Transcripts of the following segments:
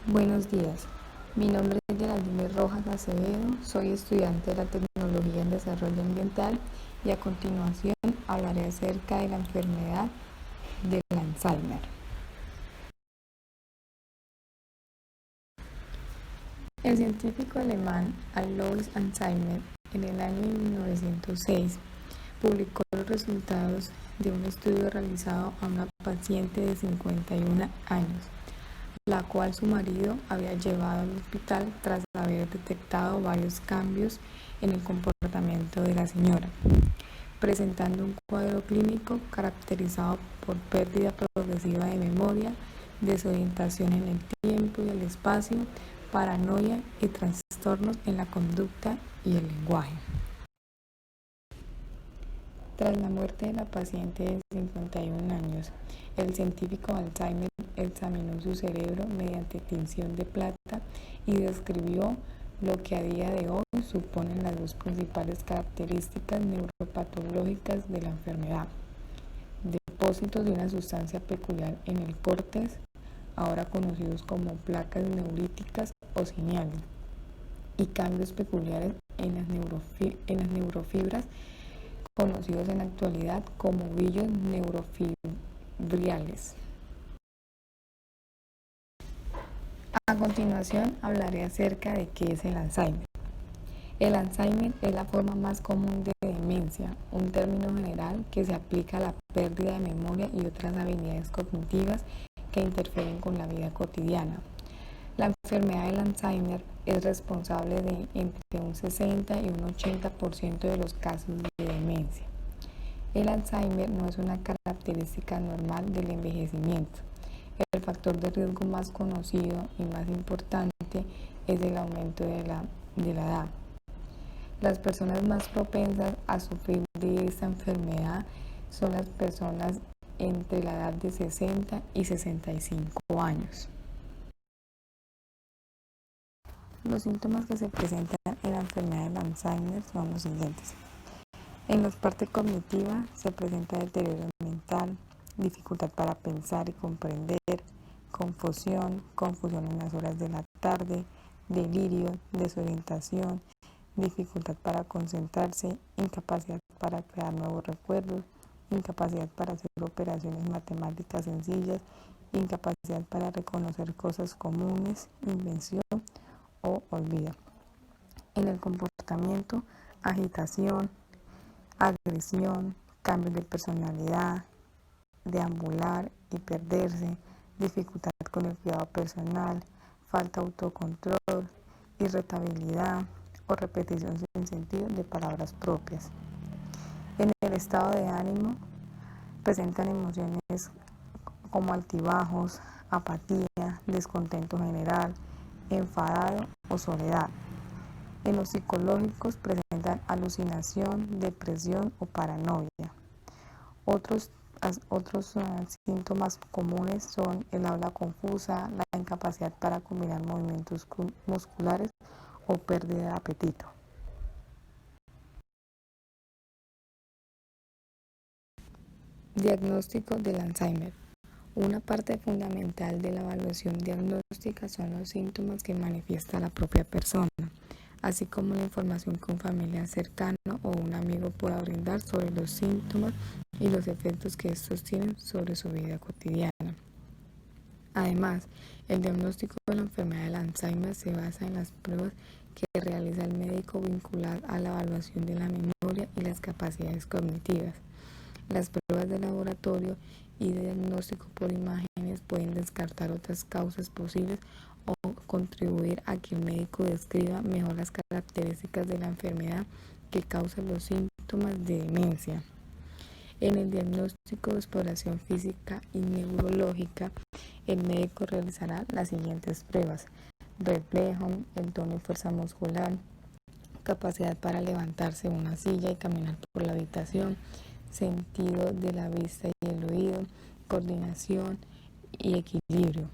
Buenos días, mi nombre es Geraldine Rojas Acevedo, soy estudiante de la Tecnología en Desarrollo Ambiental y a continuación hablaré acerca de la enfermedad del Alzheimer. El científico alemán Alois Alzheimer en el año 1906 publicó los resultados de un estudio realizado a una paciente de 51 años, la cual su marido había llevado al hospital tras haber detectado varios cambios en el comportamiento de la señora, presentando un cuadro clínico caracterizado por pérdida progresiva de memoria, desorientación en el tiempo y el espacio, paranoia y trastornos en la conducta y el lenguaje. Tras la muerte de la paciente de 51 años, el científico Alzheimer examinó su cerebro mediante tinción de plata y describió lo que a día de hoy suponen las dos principales características neuropatológicas de la enfermedad: depósitos de una sustancia peculiar en el córtex, ahora conocidos como placas neuríticas o señales, y cambios peculiares en las neurofibras, conocidos en la actualidad como villos neurofibriales. A continuación hablaré acerca de qué es el Alzheimer. El Alzheimer es la forma más común de demencia, un término general que se aplica a la pérdida de memoria y otras habilidades cognitivas que interfieren con la vida cotidiana. La enfermedad del Alzheimer es responsable de entre un 60 y un 80% de los casos de demencia. El Alzheimer no es una característica normal del envejecimiento. El factor de riesgo más conocido y más importante es el aumento de la edad. Las personas más propensas a sufrir de esta enfermedad son las personas entre la edad de 60 y 65 años. Los síntomas que se presentan en la enfermedad del Alzheimer son los siguientes. En la parte cognitiva se presenta deterioro mental, dificultad para pensar y comprender, confusión en las horas de la tarde, delirio, desorientación, dificultad para concentrarse, incapacidad para crear nuevos recuerdos, incapacidad para hacer operaciones matemáticas sencillas, incapacidad para reconocer cosas comunes, invención o olvido. En el comportamiento, agitación, agresión, cambios de personalidad, deambular y perderse, dificultad con el cuidado personal, falta de autocontrol, irritabilidad o repetición sin sentido de palabras propias. En el estado de ánimo presentan emociones como altibajos, apatía, descontento general, enfadado o soledad. En los psicológicos presentan alucinación, depresión o paranoia. Otros síntomas comunes son el habla confusa, la incapacidad para combinar movimientos musculares o pérdida de apetito. Diagnóstico del Alzheimer. Una parte fundamental de la evaluación diagnóstica son los síntomas que manifiesta la propia persona, así como la información que un familiar cercano o un amigo pueda brindar sobre los síntomas y los efectos que estos tienen sobre su vida cotidiana. Además, el diagnóstico de la enfermedad del Alzheimer se basa en las pruebas que realiza el médico vinculadas a la evaluación de la memoria y las capacidades cognitivas. Las pruebas de laboratorio y de diagnóstico por imágenes pueden descartar otras causas posibles o contribuir a que el médico describa mejor las características de la enfermedad que causan los síntomas de demencia. En el diagnóstico de exploración física y neurológica, el médico realizará las siguientes pruebas: reflejo, el tono y fuerza muscular, capacidad para levantarse de una silla y caminar por la habitación, sentido de la vista y el oído, coordinación y equilibrio.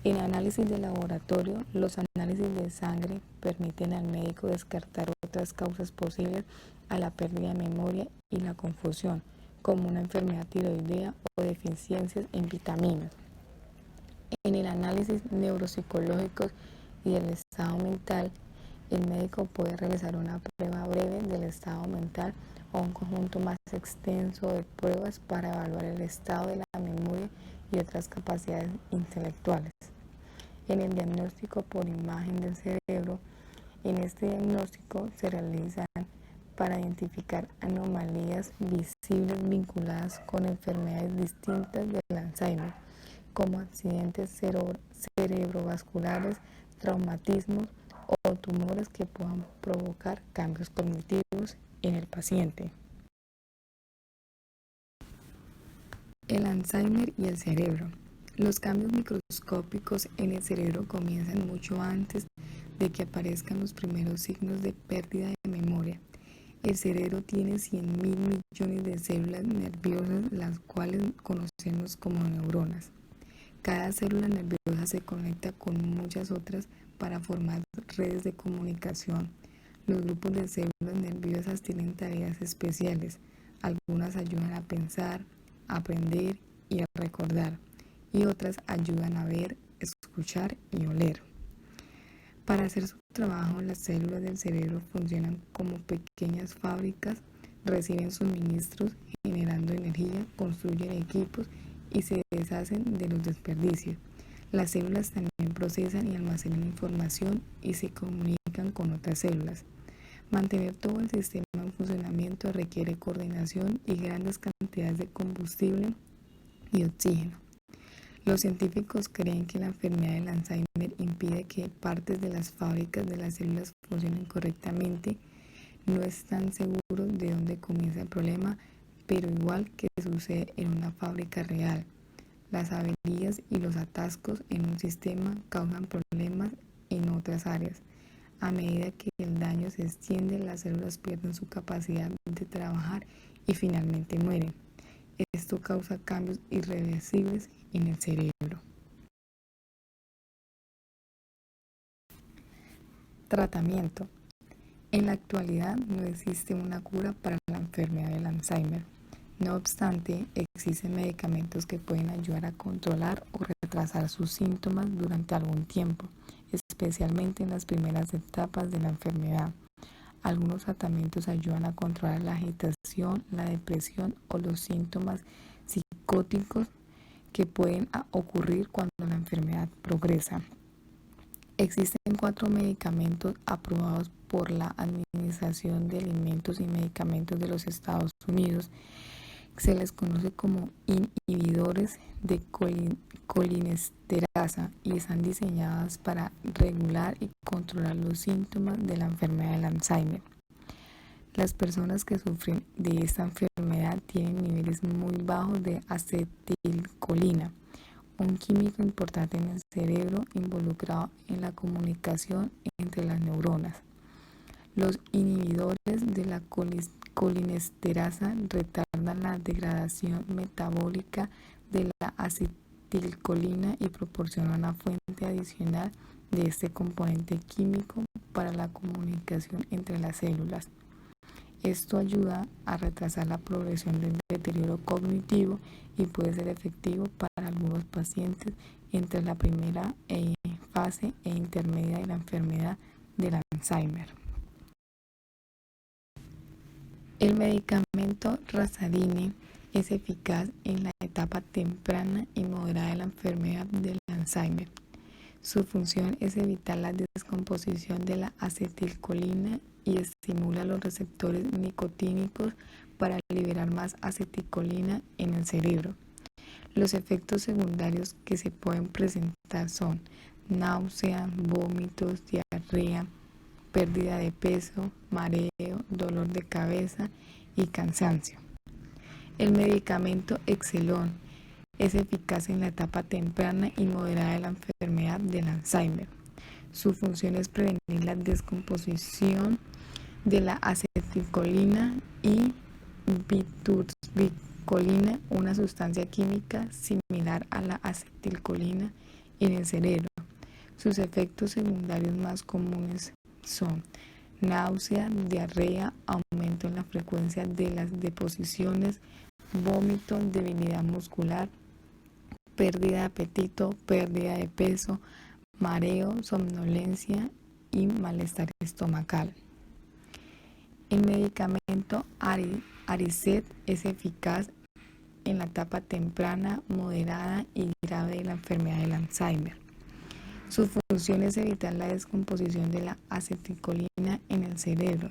En análisis de laboratorio, los análisis de sangre permiten al médico descartar otras causas posibles a la pérdida de memoria y la confusión, como una enfermedad tiroidea o deficiencias en vitaminas. En En el análisis neuropsicológico y del estado mental, el médico puede realizar una prueba breve del estado mental o un conjunto más extenso de pruebas para evaluar el estado de la memoria y otras capacidades intelectuales. En el diagnóstico por imagen del cerebro, en este diagnóstico se realizan para identificar anomalías visibles vinculadas con enfermedades distintas del Alzheimer, como accidentes cerebrovasculares, traumatismos o tumores que puedan provocar cambios cognitivos en el paciente. El Alzheimer y el cerebro. Los cambios microscópicos en el cerebro comienzan mucho antes de que aparezcan los primeros signos de pérdida de memoria. El cerebro tiene 100.000 millones de células nerviosas, las cuales conocemos como neuronas. Cada célula nerviosa se conecta con muchas otras para formar redes de comunicación. Los grupos de células nerviosas tienen tareas especiales. Algunas ayudan a pensar, a aprender y a recordar, y otras ayudan a ver, escuchar y oler. Para hacer su trabajo, las células del cerebro funcionan como pequeñas fábricas, reciben suministros, generando energía, construyen equipos y se deshacen de los desperdicios. Las células también procesan y almacenan información y se comunican con otras células. Mantener todo el sistema en funcionamiento requiere coordinación y grandes cantidades de combustible y oxígeno. Los científicos creen que la enfermedad del Alzheimer impide que partes de las fábricas de las células funcionen correctamente. No están seguros de dónde comienza el problema, pero igual que sucede en una fábrica real, las averías y los atascos en un sistema causan problemas en otras áreas. A medida que el daño se extiende, las células pierden su capacidad de trabajar y finalmente mueren. Esto causa cambios irreversibles en el cerebro. Tratamiento. En la actualidad no existe una cura para la enfermedad del Alzheimer. No obstante, existen medicamentos que pueden ayudar a controlar o retrasar sus síntomas durante algún tiempo, especialmente en las primeras etapas de la enfermedad. Algunos tratamientos ayudan a controlar la agitación, la depresión o los síntomas psicóticos que pueden ocurrir cuando la enfermedad progresa. Existen 4 medicamentos aprobados por la Administración de Alimentos y Medicamentos de los Estados Unidos. Se les conoce como inhibidores de colinesterasa y están diseñadas para regular y controlar los síntomas de la enfermedad del Alzheimer. Las personas que sufren de esta enfermedad tienen niveles muy bajos de acetilcolina, un químico importante en el cerebro involucrado en la comunicación entre las neuronas. Los inhibidores de la colinesterasa retardan la degradación metabólica de la acetilcolina y proporcionan una fuente adicional de este componente químico para la comunicación entre las células. Esto ayuda a retrasar la progresión del deterioro cognitivo y puede ser efectivo para algunos pacientes entre la primera fase e intermedia de la enfermedad del Alzheimer. El medicamento Razadine es eficaz en la etapa temprana y moderada de la enfermedad del Alzheimer. Su función es evitar la descomposición de la acetilcolina y estimula los receptores nicotínicos para liberar más acetilcolina en el cerebro. Los efectos secundarios que se pueden presentar son náusea, vómitos, diarrea, pérdida de peso, mareo, dolor de cabeza y cansancio. El medicamento Exelon es eficaz en la etapa temprana y moderada de la enfermedad del Alzheimer. Su función es prevenir la descomposición de la acetilcolina y butirylcolina, una sustancia química similar a la acetilcolina en el cerebro. Sus efectos secundarios más comunes son náusea, diarrea, aumento en la frecuencia de las deposiciones, vómito, debilidad muscular, pérdida de apetito, pérdida de peso, mareo, somnolencia y malestar estomacal. El medicamento Aricept es eficaz en la etapa temprana, moderada y grave de la enfermedad del Alzheimer. Su función es evitar la descomposición de la acetilcolina en el cerebro.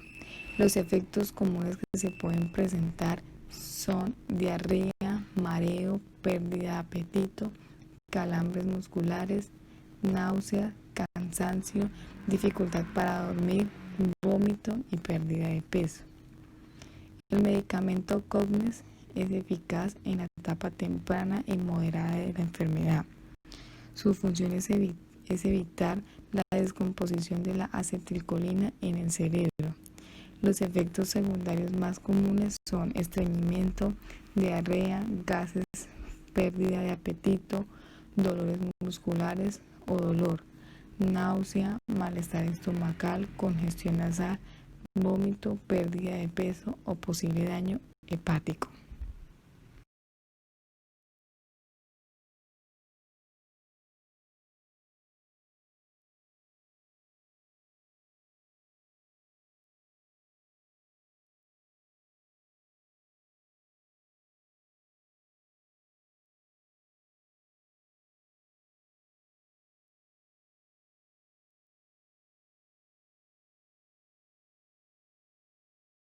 Los efectos comunes que se pueden presentar son diarrea, mareo, pérdida de apetito, calambres musculares, náuseas, cansancio, dificultad para dormir, vómito y pérdida de peso. El medicamento Cognes es eficaz en la etapa temprana y moderada de la enfermedad. Su función es evitar la descomposición de la acetilcolina en el cerebro. Los efectos secundarios más comunes son estreñimiento, diarrea, gases, pérdida de apetito, dolores musculares o dolor, náusea, malestar estomacal, congestión nasal, vómito, pérdida de peso o posible daño hepático.